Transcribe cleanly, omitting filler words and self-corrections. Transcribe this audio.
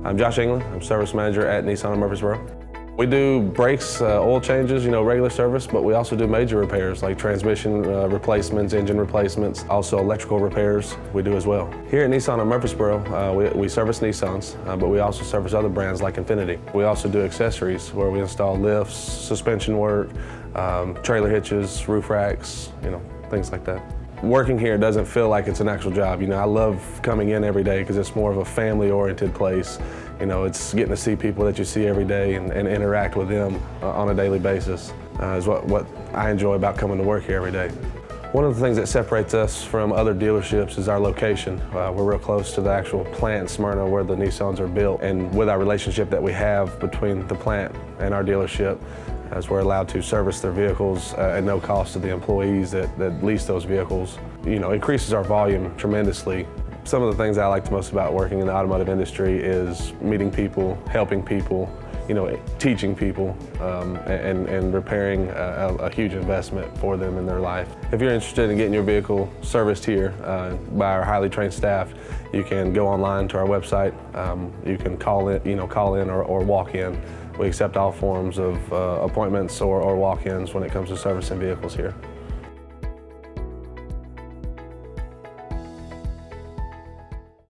I'm Josh England. I'm service manager at Nissan of Murfreesboro. We do brakes, oil changes, regular service, but we also do major repairs like transmission replacements, engine replacements, also electrical repairs we do as well. Here at Nissan of Murfreesboro, we service Nissans, but we also service other brands like Infiniti. We also do accessories where we install lifts, suspension work, trailer hitches, roof racks, things like that. Working here doesn't feel like it's an actual job. I love coming in every day because it's more of a family-oriented place. It's getting to see people that you see every day and interact with them on a daily basis is what I enjoy about coming to work here every day. One of the things that separates us from other dealerships is our location. We're real close to the actual plant in Smyrna where the Nissans are built, and with our relationship that we have between the plant and our dealership, as we're allowed to service their vehicles at no cost to the employees that lease those vehicles, increases our volume tremendously. Some of the things I like the most about working in the automotive industry is meeting people, helping people, teaching people, and repairing a huge investment for them in their life. If you're interested in getting your vehicle serviced here by our highly trained staff, you can go online to our website. You can call in or walk in. We accept all forms of appointments or walk-ins when it comes to servicing vehicles here.